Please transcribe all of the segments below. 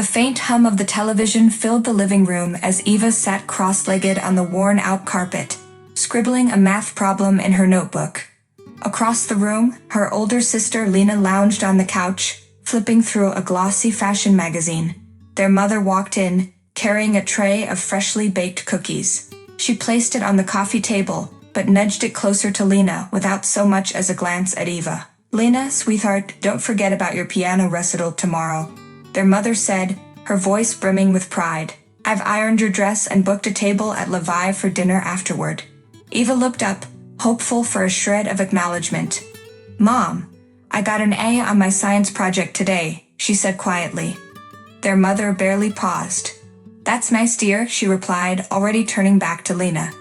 The faint hum of the television filled the living room as Eva sat cross-legged on the worn-out carpet, scribbling a math problem in her notebook. Across the room, her older sister Lena lounged on the couch, flipping through a glossy fashion magazine. Their mother walked in, carrying a tray of freshly baked cookies. She placed it on the coffee table, but nudged it closer to Lena without so much as a glance at Eva. "Lena, sweetheart, don't forget about your piano recital tomorrow," their mother said, her voice brimming with pride. "I've ironed your dress and booked a table at Levi for dinner afterward." Eva looked up, hopeful for a shred of acknowledgement. "Mom, I got an A on my science project today," she said quietly. Their mother barely paused. "That's nice, dear," she replied, already turning back to Lena.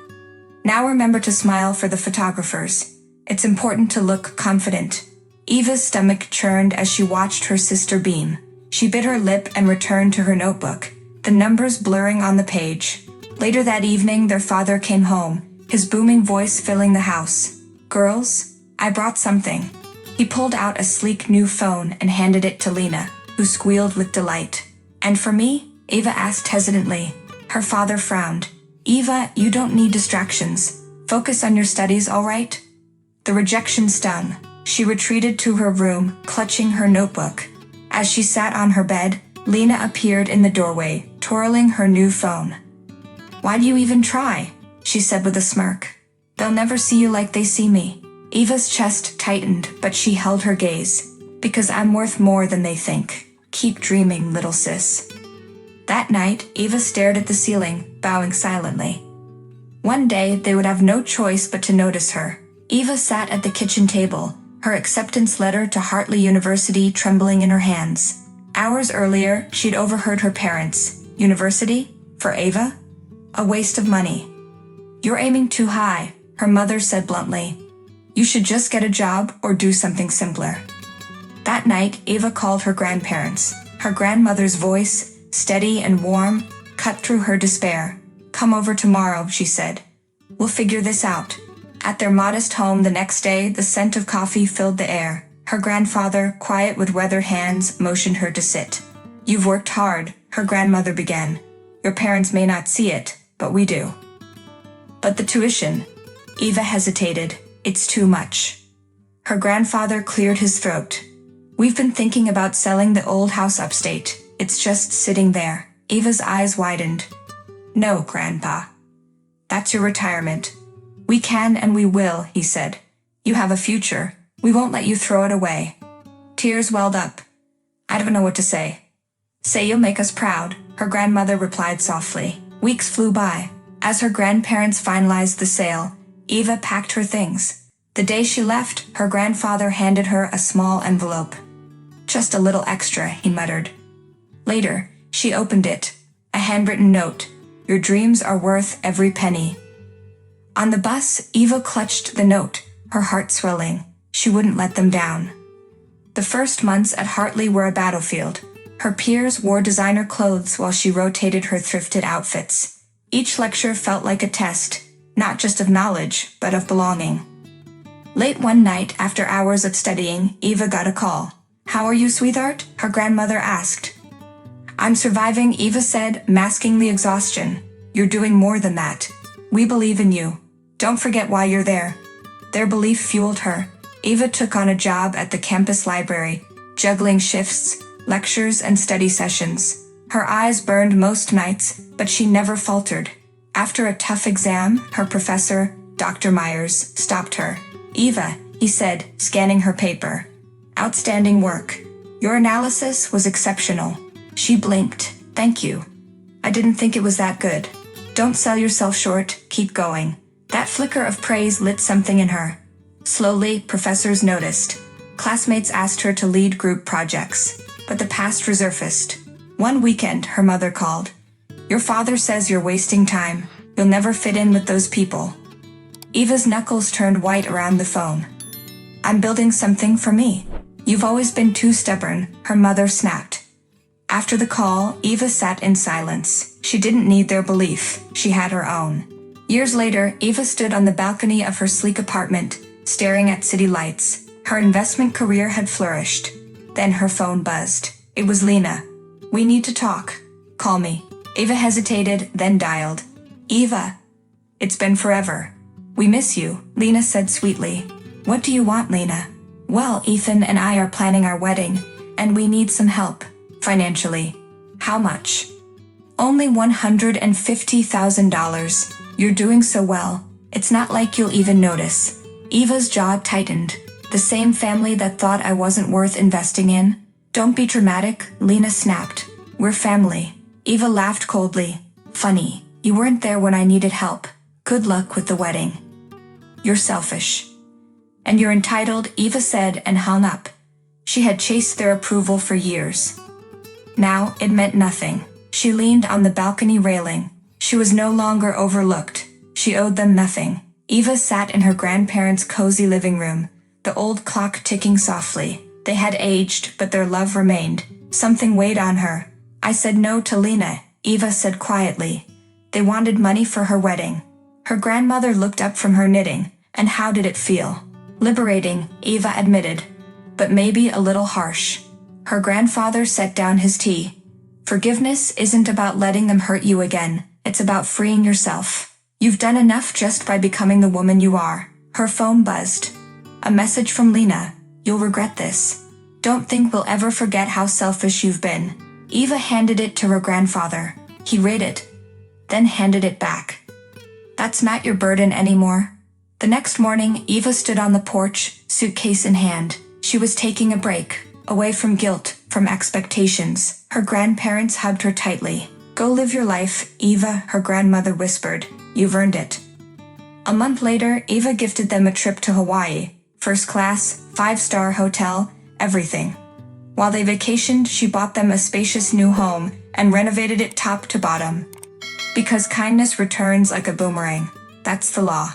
"Now remember to smile for the photographers. It's important to look confident." Eva's stomach churned as she watched her sister beam. She bit her lip and returned to her notebook, the numbers blurring on the page. Later that evening, their father came home, his booming voice filling the house. "Girls, I brought something." He pulled out a sleek new phone and handed it to Lena, who squealed with delight. "And for me?" Eva asked hesitantly. Her father frowned. "Eva, you don't need distractions. Focus on your studies, all right?" The rejection stung. She retreated to her room, clutching her notebook. As she sat on her bed, Lena appeared in the doorway, twirling her new phone. "Why do you even try?" she said with a smirk. "They'll never see you like they see me." Eva's chest tightened, but she held her gaze. "Because I'm worth more than they think. Keep dreaming, little sis." That night, Eva stared at the ceiling, bowing silently. One day, they would have no choice but to notice her. Eva sat at the kitchen table, her acceptance letter to Hartley University trembling in her hands. Hours earlier, she'd overheard her parents. "University? For Eva? A waste of money." "You're aiming too high," her mother said bluntly. "You should just get a job or do something simpler." That night, Eva called her grandparents. Her grandmother's voice, steady and warm, cut through her despair. "Come over tomorrow," she said. "We'll figure this out." At their modest home the next day, the scent of coffee filled the air. Her grandfather, quiet with weathered hands, motioned her to sit. "You've worked hard," her grandmother began. "Your parents may not see it, but we do." "But the tuition," Eva hesitated. "It's too much." Her grandfather cleared his throat. "We've been thinking about selling the old house upstate. It's just sitting there." Eva's eyes widened. "No, Grandpa. That's your retirement." "We can and we will," he said. "You have a future. We won't let you throw it away." Tears welled up. "I don't know what to say." "Say you'll make us proud," her grandmother replied softly. Weeks flew by. As her grandparents finalized the sale, Eva packed her things. The day she left, her grandfather handed her a small envelope. "Just a little extra," he muttered. Later, she opened it. A handwritten note. "Your dreams are worth every penny." On the bus, Eva clutched the note, her heart swelling. She wouldn't let them down. The first months at Hartley were a battlefield. Her peers wore designer clothes while she rotated her thrifted outfits. Each lecture felt like a test, not just of knowledge, but of belonging. Late one night, after hours of studying, Eva got a call. "How are you, sweetheart?" her grandmother asked. "I'm surviving," Eva said, masking the exhaustion. "You're doing more than that. We believe in you. Don't forget why you're there." Their belief fueled her. Eva took on a job at the campus library, juggling shifts, lectures, and study sessions. Her eyes burned most nights, but she never faltered. After a tough exam, her professor, Dr. Myers, stopped her. "Eva," he said, scanning her paper. "Outstanding work. Your analysis was exceptional." She blinked. "Thank you. I didn't think it was that good." "Don't sell yourself short, keep going." That flicker of praise lit something in her. Slowly, professors noticed. Classmates asked her to lead group projects, but the past resurfaced. One weekend, her mother called. "Your father says you're wasting time. You'll never fit in with those people." Eva's knuckles turned white around the phone. "I'm building something for me." "You've always been too stubborn," her mother snapped. After the call, Eva sat in silence. She didn't need their belief. She had her own. Years later, Eva stood on the balcony of her sleek apartment, staring at city lights. Her investment career had flourished. Then her phone buzzed. It was Lena. We need to talk. Call me. Eva hesitated, then dialed. Eva. It's been forever. We miss you, Lena said sweetly. What do you want, Lena? Well, Ethan and I are planning our wedding, and we need some help, financially. How much? Only $150,000. You're doing so well, it's not like you'll even notice. Eva's jaw tightened. The same family that thought I wasn't worth investing in? Don't be dramatic, Lena snapped. We're family. Eva laughed coldly. Funny, you weren't there when I needed help. Good luck with the wedding. You're selfish. And you're entitled, Eva said and hung up. She had chased their approval for years. Now, it meant nothing. She leaned on the balcony railing. She was no longer overlooked. She owed them nothing. Eva sat in her grandparents' cozy living room, the old clock ticking softly. They had aged, but their love remained. Something weighed on her. I said no to Lena, Eva said quietly. They wanted money for her wedding. Her grandmother looked up from her knitting. And how did it feel? Liberating, Eva admitted. But maybe a little harsh. Her grandfather set down his tea. Forgiveness isn't about letting them hurt you again. It's about freeing yourself. You've done enough just by becoming the woman you are. Her phone buzzed. A message from Lena. You'll regret this. Don't think we'll ever forget how selfish you've been. Eva handed it to her grandfather. He read it, then handed it back. That's not your burden anymore. The next morning, Eva stood on the porch, suitcase in hand. She was taking a break, away from guilt, from expectations. Her grandparents hugged her tightly. Go live your life, Eva, her grandmother whispered. You've earned it. A month later, Eva gifted them a trip to Hawaii. First class, 5-star hotel, everything. While they vacationed, she bought them a spacious new home and renovated it top to bottom. Because kindness returns like a boomerang. That's the law.